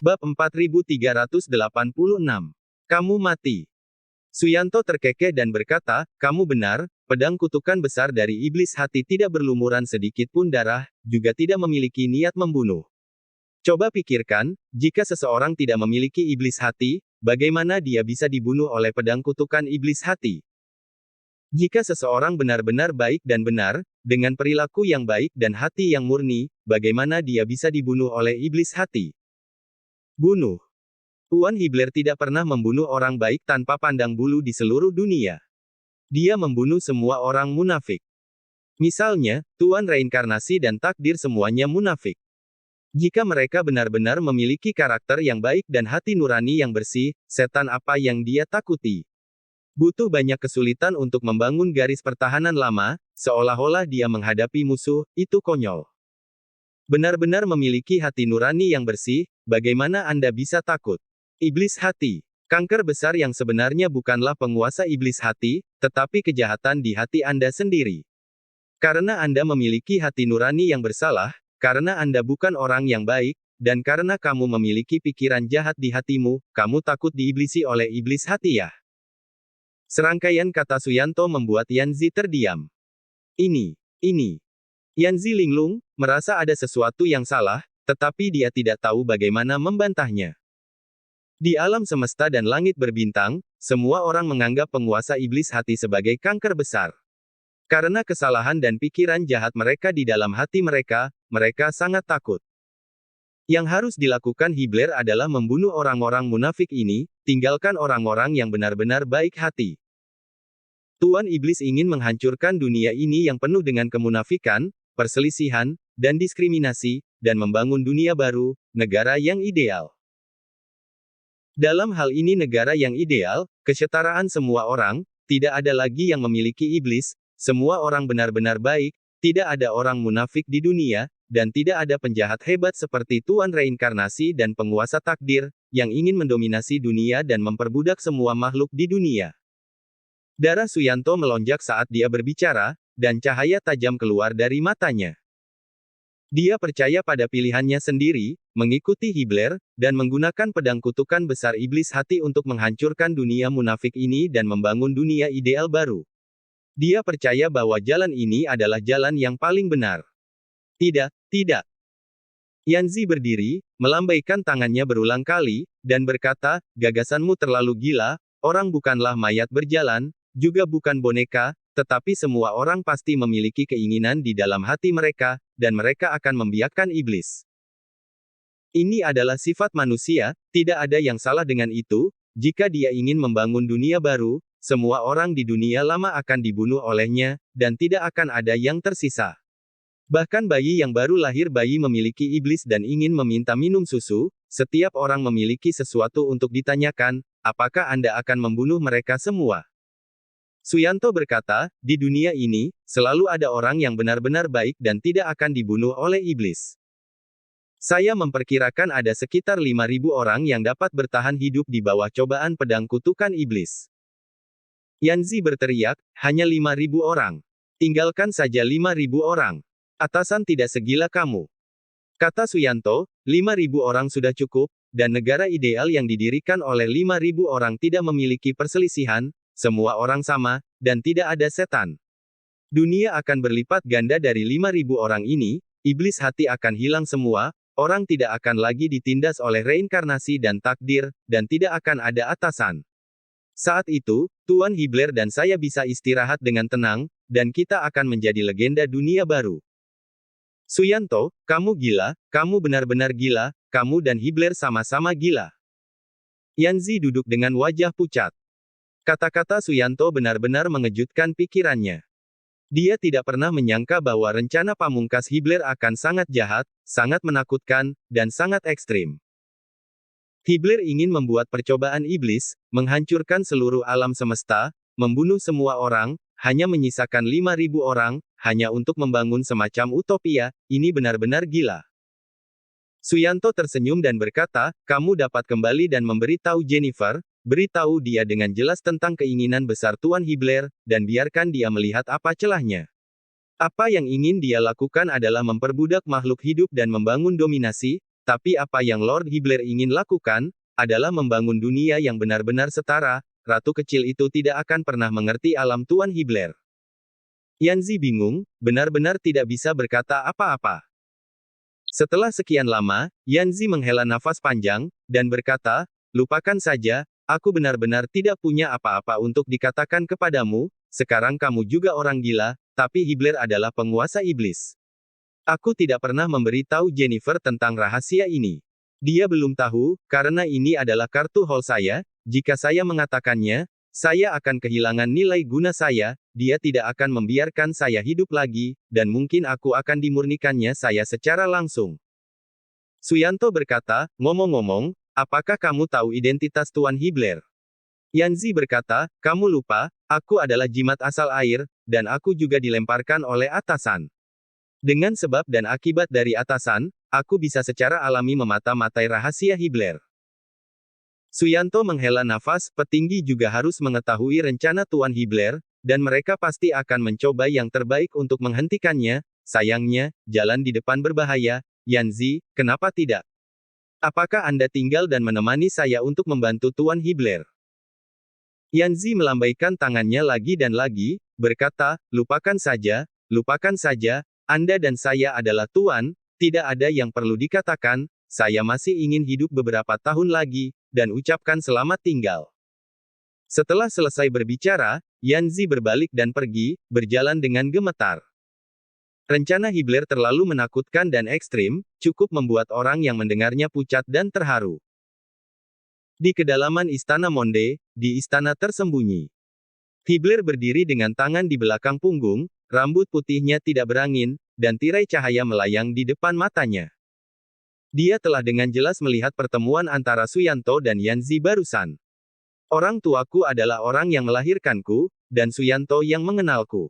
Bab 4386. Kamu mati. Suyanto terkekeh dan berkata, kamu benar, pedang kutukan besar dari iblis hati tidak berlumuran sedikit pun darah, juga tidak memiliki niat membunuh. Coba pikirkan, jika seseorang tidak memiliki iblis hati, bagaimana dia bisa dibunuh oleh pedang kutukan iblis hati? Jika seseorang benar-benar baik dan benar, dengan perilaku yang baik dan hati yang murni, bagaimana dia bisa dibunuh oleh iblis hati? Bunuh. Tuan Hibler tidak pernah membunuh orang baik tanpa pandang bulu di seluruh dunia. Dia membunuh semua orang munafik. Misalnya, Tuan Reinkarnasi dan Takdir semuanya munafik. Jika mereka benar-benar memiliki karakter yang baik dan hati nurani yang bersih, setan apa yang dia takuti? Butuh banyak kesulitan untuk membangun garis pertahanan lama, seolah-olah dia menghadapi musuh, itu konyol. Benar-benar memiliki hati nurani yang bersih, bagaimana Anda bisa takut? Iblis hati. Kanker besar yang sebenarnya bukanlah penguasa iblis hati, tetapi kejahatan di hati Anda sendiri. Karena Anda memiliki hati nurani yang bersalah, karena Anda bukan orang yang baik, dan karena kamu memiliki pikiran jahat di hatimu, kamu takut diiblisi oleh iblis hati ya. Serangkaian kata Suyanto membuat Yanzi terdiam. Ini. Yanzi linglung, merasa ada sesuatu yang salah, tetapi dia tidak tahu bagaimana membantahnya. Di alam semesta dan langit berbintang, semua orang menganggap penguasa iblis hati sebagai kanker besar. Karena kesalahan dan pikiran jahat mereka di dalam hati mereka, mereka sangat takut. Yang harus dilakukan Hibler adalah membunuh orang-orang munafik ini, tinggalkan orang-orang yang benar-benar baik hati. Tuan Iblis ingin menghancurkan dunia ini yang penuh dengan kemunafikan, perselisihan, dan diskriminasi, dan membangun dunia baru, negara yang ideal. Dalam hal ini negara yang ideal, kesetaraan semua orang, tidak ada lagi yang memiliki iblis, semua orang benar-benar baik, tidak ada orang munafik di dunia, dan tidak ada penjahat hebat seperti Tuan Reinkarnasi dan penguasa takdir, yang ingin mendominasi dunia dan memperbudak semua makhluk di dunia. Darah Suyanto melonjak saat dia berbicara, dan cahaya tajam keluar dari matanya. Dia percaya pada pilihannya sendiri, mengikuti Hibler, dan menggunakan pedang kutukan besar iblis hati untuk menghancurkan dunia munafik ini dan membangun dunia ideal baru. Dia percaya bahwa jalan ini adalah jalan yang paling benar. Tidak. Yanzi berdiri, melambaikan tangannya berulang kali, dan berkata, gagasanmu terlalu gila, orang bukanlah mayat berjalan, juga bukan boneka, tetapi semua orang pasti memiliki keinginan di dalam hati mereka, dan mereka akan membiarkan iblis. Ini adalah sifat manusia, tidak ada yang salah dengan itu, jika dia ingin membangun dunia baru, semua orang di dunia lama akan dibunuh olehnya, dan tidak akan ada yang tersisa. Bahkan bayi yang baru lahir bayi memiliki iblis dan ingin meminta minum susu, setiap orang memiliki sesuatu untuk ditanyakan, apakah Anda akan membunuh mereka semua? Suyanto berkata, di dunia ini, selalu ada orang yang benar-benar baik dan tidak akan dibunuh oleh iblis. Saya memperkirakan ada sekitar 5.000 orang yang dapat bertahan hidup di bawah cobaan pedang kutukan iblis. Yanzi berteriak, hanya 5.000 orang. Tinggalkan saja 5.000 orang. Atasan tidak segila kamu. Kata Suyanto, 5.000 orang sudah cukup, dan negara ideal yang didirikan oleh 5.000 orang tidak memiliki perselisihan, semua orang sama, dan tidak ada setan. Dunia akan berlipat ganda dari 5.000 orang ini, iblis hati akan hilang semua, orang tidak akan lagi ditindas oleh reinkarnasi dan takdir, dan tidak akan ada atasan. Saat itu, Tuan Hibler dan saya bisa istirahat dengan tenang, dan kita akan menjadi legenda dunia baru. Suyanto, kamu gila, kamu benar-benar gila, kamu dan Hibler sama-sama gila. Yanzi duduk dengan wajah pucat. Kata-kata Suyanto benar-benar mengejutkan pikirannya. Dia tidak pernah menyangka bahwa rencana pamungkas Hibler akan sangat jahat, sangat menakutkan, dan sangat ekstrim. Hibler ingin membuat percobaan iblis, menghancurkan seluruh alam semesta, membunuh semua orang, hanya menyisakan 5.000 orang, hanya untuk membangun semacam utopia, ini benar-benar gila. Suyanto tersenyum dan berkata, kamu dapat kembali dan memberitahu Jennifer, beritahu dia dengan jelas tentang keinginan besar Tuan Hibler, dan biarkan dia melihat apa celahnya. Apa yang ingin dia lakukan adalah memperbudak makhluk hidup dan membangun dominasi, tapi apa yang Lord Hibler ingin lakukan, adalah membangun dunia yang benar-benar setara. Ratu kecil itu tidak akan pernah mengerti alam Tuan Hibler. Yanzi bingung, benar-benar tidak bisa berkata apa-apa. Setelah sekian lama, Yanzi menghela nafas panjang, dan berkata, lupakan saja, aku benar-benar tidak punya apa-apa untuk dikatakan kepadamu, sekarang kamu juga orang gila, tapi Hibler adalah penguasa iblis. Aku tidak pernah memberitahu Jennifer tentang rahasia ini. Dia belum tahu, karena ini adalah kartu haul saya, jika saya mengatakannya, saya akan kehilangan nilai guna saya, dia tidak akan membiarkan saya hidup lagi, dan mungkin aku akan dimurnikannya saya secara langsung. Suyanto berkata, ngomong-ngomong, apakah kamu tahu identitas Tuan Hibler? Yanzi berkata, kamu lupa, aku adalah jimat asal air, dan aku juga dilemparkan oleh atasan. Dengan sebab dan akibat dari atasan, aku bisa secara alami memata-matai rahasia Hibler. Suyanto menghela nafas, petinggi juga harus mengetahui rencana Tuan Hibler, dan mereka pasti akan mencoba yang terbaik untuk menghentikannya. Sayangnya, jalan di depan berbahaya. Yanzi, kenapa tidak? Apakah Anda tinggal dan menemani saya untuk membantu Tuan Hibler? Yanzi melambaikan tangannya lagi dan lagi, berkata, lupakan saja, Anda dan saya adalah Tuan, tidak ada yang perlu dikatakan, saya masih ingin hidup beberapa tahun lagi, dan ucapkan selamat tinggal. Setelah selesai berbicara, Yanzi berbalik dan pergi, berjalan dengan gemetar. Rencana Hibler terlalu menakutkan dan ekstrim, cukup membuat orang yang mendengarnya pucat dan terharu. Di kedalaman Istana Monde, di istana tersembunyi. Hibler berdiri dengan tangan di belakang punggung, rambut putihnya tidak berangin, dan tirai cahaya melayang di depan matanya. Dia telah dengan jelas melihat pertemuan antara Suyanto dan Yanzi barusan. Orang tuaku adalah orang yang melahirkanku, dan Suyanto yang mengenalku.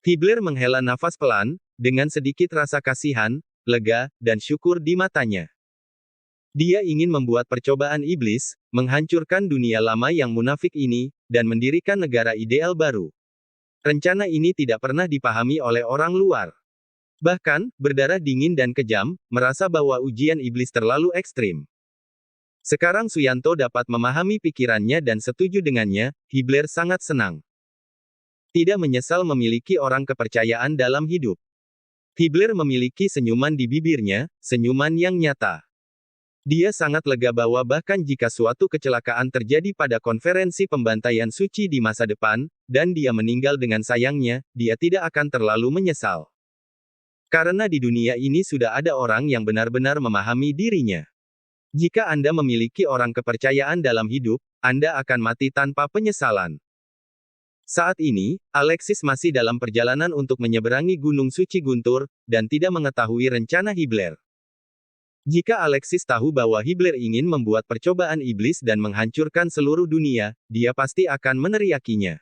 Hibler menghela nafas pelan, dengan sedikit rasa kasihan, lega, dan syukur di matanya. Dia ingin membuat percobaan iblis, menghancurkan dunia lama yang munafik ini, dan mendirikan negara ideal baru. Rencana ini tidak pernah dipahami oleh orang luar. Bahkan, berdarah dingin dan kejam, merasa bahwa ujian iblis terlalu ekstrim. Sekarang Suyanto dapat memahami pikirannya dan setuju dengannya, Hibler sangat senang. Tidak menyesal memiliki orang kepercayaan dalam hidup. Hibler memiliki senyuman di bibirnya, senyuman yang nyata. Dia sangat lega bahwa bahkan jika suatu kecelakaan terjadi pada konferensi pembantaian suci di masa depan, dan dia meninggal dengan sayangnya, dia tidak akan terlalu menyesal. Karena di dunia ini sudah ada orang yang benar-benar memahami dirinya. Jika Anda memiliki orang kepercayaan dalam hidup, Anda akan mati tanpa penyesalan. Saat ini, Alexis masih dalam perjalanan untuk menyeberangi Gunung Suci Guntur, dan tidak mengetahui rencana Hibler. Jika Alexis tahu bahwa Hibler ingin membuat percobaan iblis dan menghancurkan seluruh dunia, dia pasti akan meneriakinya.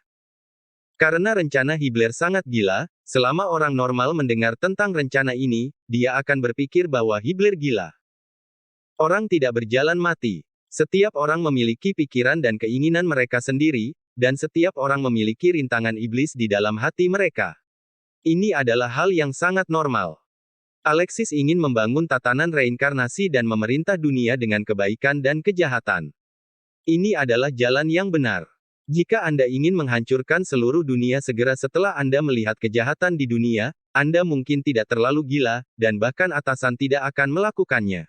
Karena rencana Hibler sangat gila, selama orang normal mendengar tentang rencana ini, dia akan berpikir bahwa Hibler gila. Orang tidak berjalan mati. Setiap orang memiliki pikiran dan keinginan mereka sendiri, dan setiap orang memiliki rintangan iblis di dalam hati mereka. Ini adalah hal yang sangat normal. Alexis ingin membangun tatanan reinkarnasi dan memerintah dunia dengan kebaikan dan kejahatan. Ini adalah jalan yang benar. Jika Anda ingin menghancurkan seluruh dunia segera setelah Anda melihat kejahatan di dunia, Anda mungkin tidak terlalu gila, dan bahkan atasan tidak akan melakukannya.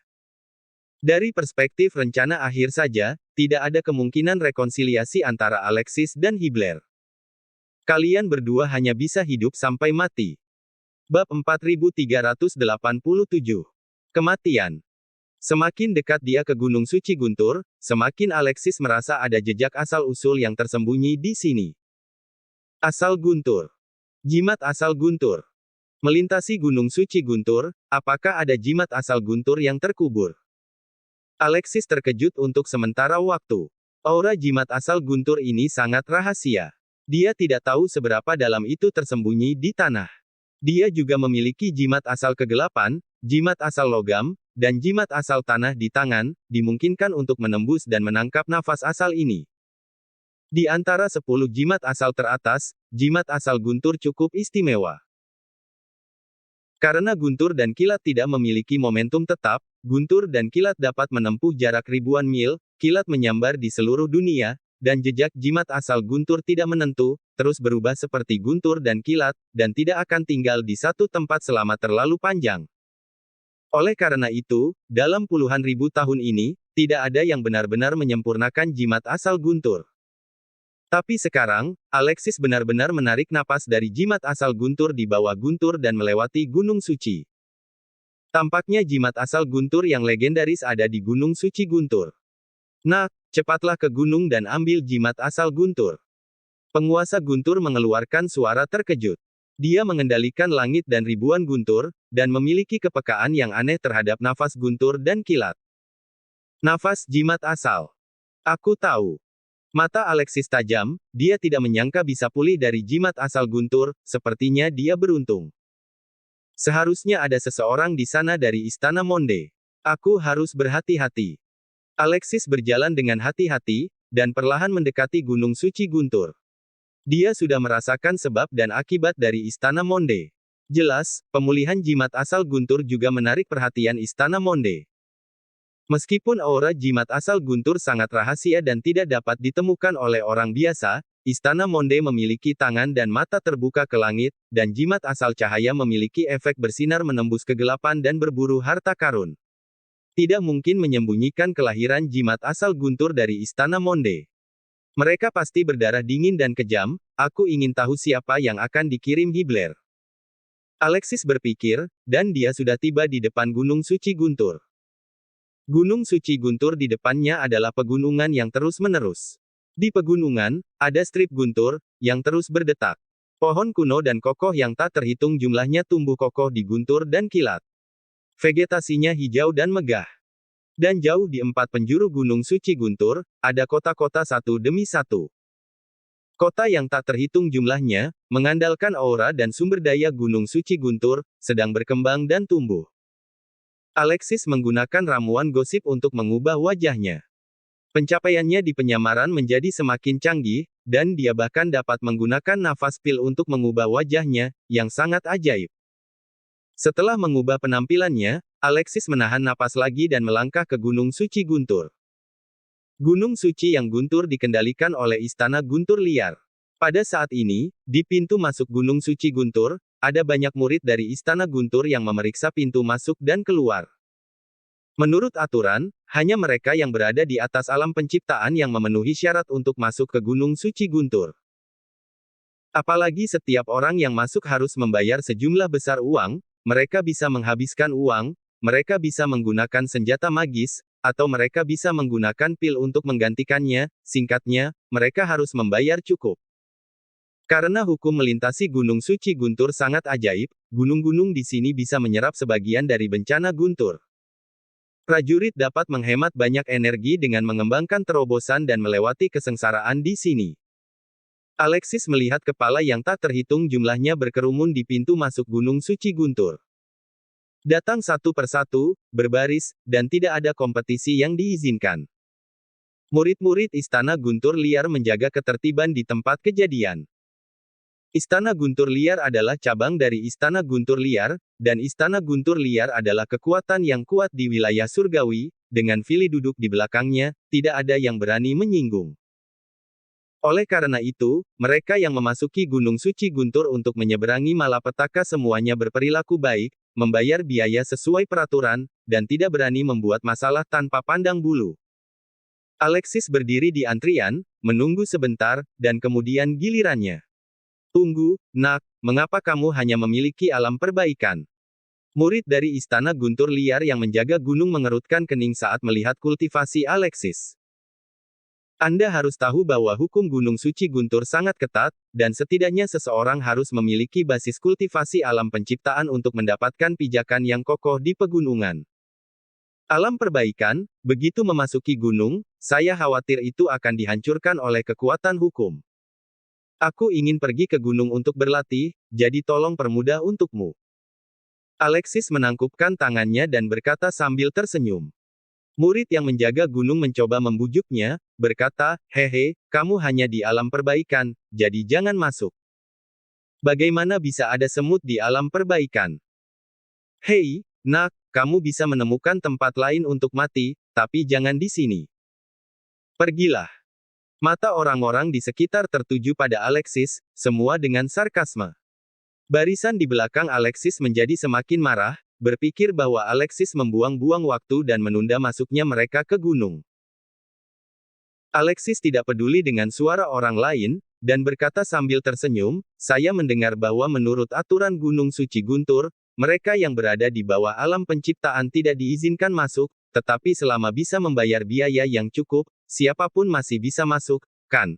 Dari perspektif rencana akhir saja, tidak ada kemungkinan rekonsiliasi antara Alexis dan Hibler. Kalian berdua hanya bisa hidup sampai mati. Bab 4387. Kematian. Semakin dekat dia ke Gunung Suci Guntur, semakin Alexis merasa ada jejak asal-usul yang tersembunyi di sini. Asal Guntur. Jimat asal Guntur. Melintasi Gunung Suci Guntur, apakah ada jimat asal Guntur yang terkubur? Alexis terkejut untuk sementara waktu. Aura jimat asal Guntur ini sangat rahasia. Dia tidak tahu seberapa dalam itu tersembunyi di tanah. Dia juga memiliki jimat asal kegelapan, jimat asal logam, dan jimat asal tanah di tangan, dimungkinkan untuk menembus dan menangkap nafas asal ini. Di antara 10 jimat asal teratas, jimat asal Guntur cukup istimewa. Karena Guntur dan Kilat tidak memiliki momentum tetap, guntur dan kilat dapat menempuh jarak ribuan mil, kilat menyambar di seluruh dunia, dan jejak jimat asal guntur tidak menentu, terus berubah seperti guntur dan kilat, dan tidak akan tinggal di satu tempat selama terlalu panjang. Oleh karena itu, dalam puluhan ribu tahun ini, tidak ada yang benar-benar menyempurnakan jimat asal guntur. Tapi sekarang, Alexis benar-benar menarik napas dari jimat asal guntur di bawah guntur dan melewati Gunung Suci. Tampaknya jimat asal guntur yang legendaris ada di Gunung Suci Guntur. Nah, cepatlah ke gunung dan ambil jimat asal guntur. Penguasa guntur mengeluarkan suara terkejut. Dia mengendalikan langit dan ribuan guntur, dan memiliki kepekaan yang aneh terhadap nafas guntur dan kilat. Nafas jimat asal. Aku tahu. Mata Alexis tajam, dia tidak menyangka bisa pulih dari jimat asal guntur, sepertinya dia beruntung. Seharusnya ada seseorang di sana dari Istana Monde. Aku harus berhati-hati. Alexis berjalan dengan hati-hati, dan perlahan mendekati Gunung Suci Guntur. Dia sudah merasakan sebab dan akibat dari Istana Monde. Jelas, pemulihan jimat asal guntur juga menarik perhatian Istana Monde. Meskipun aura jimat asal guntur sangat rahasia dan tidak dapat ditemukan oleh orang biasa, Istana Monde memiliki tangan dan mata terbuka ke langit, dan jimat asal cahaya memiliki efek bersinar menembus kegelapan dan berburu harta karun. Tidak mungkin menyembunyikan kelahiran jimat asal guntur dari Istana Monde. Mereka pasti berdarah dingin dan kejam, aku ingin tahu siapa yang akan dikirim Hibler. Alexis berpikir, dan dia sudah tiba di depan Gunung Suci Guntur. Gunung Suci Guntur di depannya adalah pegunungan yang terus-menerus. Di pegunungan, ada strip guntur, yang terus berdetak. Pohon kuno dan kokoh yang tak terhitung jumlahnya tumbuh kokoh di guntur dan kilat. Vegetasinya hijau dan megah. Dan jauh di empat penjuru Gunung Suci Guntur, ada kota-kota satu demi satu. Kota yang tak terhitung jumlahnya, mengandalkan aura dan sumber daya Gunung Suci Guntur, sedang berkembang dan tumbuh. Alexis menggunakan ramuan gosip untuk mengubah wajahnya. Pencapaiannya di penyamaran menjadi semakin canggih, dan dia bahkan dapat menggunakan nafas pil untuk mengubah wajahnya, yang sangat ajaib. Setelah mengubah penampilannya, Alexis menahan napas lagi dan melangkah ke Gunung Suci Guntur. Gunung Suci yang guntur dikendalikan oleh Istana Guntur Liar. Pada saat ini, di pintu masuk Gunung Suci Guntur, ada banyak murid dari Istana Guntur yang memeriksa pintu masuk dan keluar. Menurut aturan, hanya mereka yang berada di atas alam penciptaan yang memenuhi syarat untuk masuk ke Gunung Suci Guntur. Apalagi setiap orang yang masuk harus membayar sejumlah besar uang, mereka bisa menghabiskan uang, mereka bisa menggunakan senjata magis, atau mereka bisa menggunakan pil untuk menggantikannya, singkatnya, mereka harus membayar cukup. Karena hukum melintasi Gunung Suci Guntur sangat ajaib, gunung-gunung di sini bisa menyerap sebagian dari bencana guntur. Prajurit dapat menghemat banyak energi dengan mengembangkan terobosan dan melewati kesengsaraan di sini. Alexis melihat kepala yang tak terhitung jumlahnya berkerumun di pintu masuk Gunung Suci Guntur. Datang satu persatu, berbaris, dan tidak ada kompetisi yang diizinkan. Murid-murid Istana Guntur Liar menjaga ketertiban di tempat kejadian. Istana Guntur Liar adalah cabang dari Istana Guntur Liar, dan Istana Guntur Liar adalah kekuatan yang kuat di wilayah surgawi, dengan Vili duduk di belakangnya, tidak ada yang berani menyinggung. Oleh karena itu, mereka yang memasuki Gunung Suci Guntur untuk menyeberangi malapetaka semuanya berperilaku baik, membayar biaya sesuai peraturan, dan tidak berani membuat masalah tanpa pandang bulu. Alexis berdiri di antrian, menunggu sebentar, dan kemudian gilirannya. Tunggu, nak, mengapa kamu hanya memiliki alam perbaikan? Murid dari Istana Guntur Liar yang menjaga gunung mengerutkan kening saat melihat kultivasi Alexis. Anda harus tahu bahwa hukum Gunung Suci Guntur sangat ketat, dan setidaknya seseorang harus memiliki basis kultivasi alam penciptaan untuk mendapatkan pijakan yang kokoh di pegunungan. Alam perbaikan, begitu memasuki gunung, saya khawatir itu akan dihancurkan oleh kekuatan hukum. Aku ingin pergi ke gunung untuk berlatih, jadi tolong permudah untukmu. Alexis menangkupkan tangannya dan berkata sambil tersenyum. Murid yang menjaga gunung mencoba membujuknya, berkata, hehe, kamu hanya di alam perbaikan, jadi jangan masuk. Bagaimana bisa ada semut di alam perbaikan? Hei, Nak, kamu bisa menemukan tempat lain untuk mati, tapi jangan di sini. Pergilah. Mata orang-orang di sekitar tertuju pada Alexis, semua dengan sarkasme. Barisan di belakang Alexis menjadi semakin marah, berpikir bahwa Alexis membuang-buang waktu dan menunda masuknya mereka ke gunung. Alexis tidak peduli dengan suara orang lain, dan berkata sambil tersenyum, saya mendengar bahwa menurut aturan Gunung Suci Guntur, mereka yang berada di bawah alam penciptaan tidak diizinkan masuk, tetapi selama bisa membayar biaya yang cukup, siapapun masih bisa masuk, kan?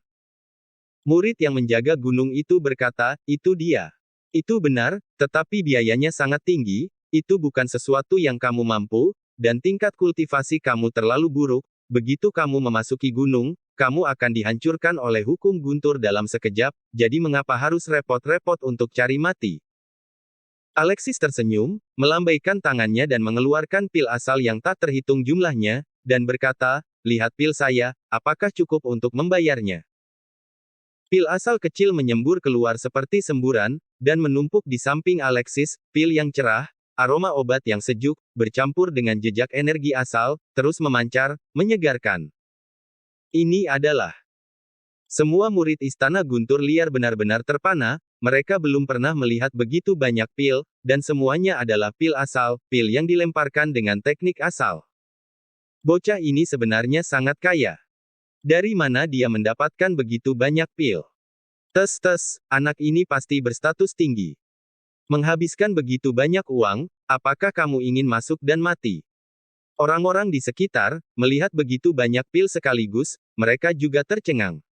Murid yang menjaga gunung itu berkata, itu dia. Itu benar, tetapi biayanya sangat tinggi, itu bukan sesuatu yang kamu mampu, dan tingkat kultivasi kamu terlalu buruk, begitu kamu memasuki gunung, kamu akan dihancurkan oleh hukum Guntur dalam sekejap, jadi mengapa harus repot-repot untuk cari mati? Alexis tersenyum, melambaikan tangannya dan mengeluarkan pil asal yang tak terhitung jumlahnya, dan berkata, lihat pil saya, apakah cukup untuk membayarnya? Pil asal kecil menyembur keluar seperti semburan, dan menumpuk di samping Alexis, pil yang cerah, aroma obat yang sejuk, bercampur dengan jejak energi asal, terus memancar, menyegarkan. Ini adalah semua murid Istana Guntur Liar benar-benar terpana, mereka belum pernah melihat begitu banyak pil, dan semuanya adalah pil asal, pil yang dilemparkan dengan teknik asal. Bocah ini sebenarnya sangat kaya. Dari mana dia mendapatkan begitu banyak pil? Tes, anak ini pasti berstatus tinggi. Menghabiskan begitu banyak uang, apakah kamu ingin masuk dan mati? Orang-orang di sekitar, melihat begitu banyak pil sekaligus, mereka juga tercengang.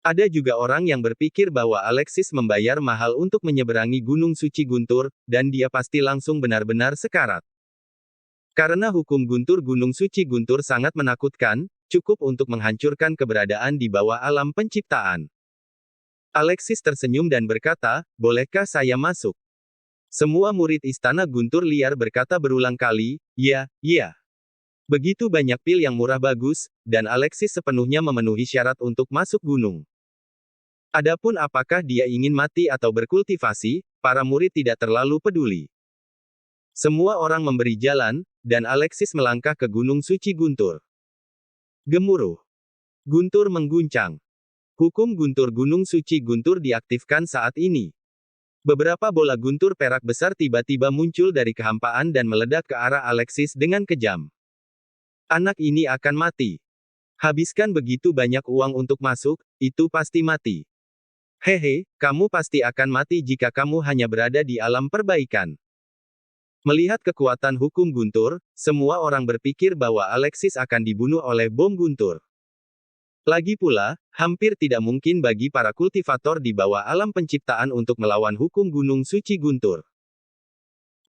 Ada juga orang yang berpikir bahwa Alexis membayar mahal untuk menyeberangi Gunung Suci Guntur, dan dia pasti langsung benar-benar sekarat. Karena hukum Guntur Gunung Suci Guntur sangat menakutkan, cukup untuk menghancurkan keberadaan di bawah alam penciptaan. Alexis tersenyum dan berkata, bolehkah saya masuk? Semua murid Istana Guntur Liar berkata berulang kali, ya. Begitu banyak pil yang murah bagus, dan Alexis sepenuhnya memenuhi syarat untuk masuk gunung. Adapun apakah dia ingin mati atau berkultivasi, para murid tidak terlalu peduli. Semua orang memberi jalan, dan Alexis melangkah ke Gunung Suci Guntur. Gemuruh. Guntur mengguncang. Hukum Guntur Gunung Suci Guntur diaktifkan saat ini. Beberapa bola guntur perak besar tiba-tiba muncul dari kehampaan dan meledak ke arah Alexis dengan kejam. Anak ini akan mati. Habiskan begitu banyak uang untuk masuk, itu pasti mati. Hehe, kamu pasti akan mati jika kamu hanya berada di alam perbaikan. Melihat kekuatan hukum Guntur, semua orang berpikir bahwa Alexis akan dibunuh oleh bom Guntur. Lagi pula, hampir tidak mungkin bagi para kultivator di bawah alam penciptaan untuk melawan hukum Gunung Suci Guntur.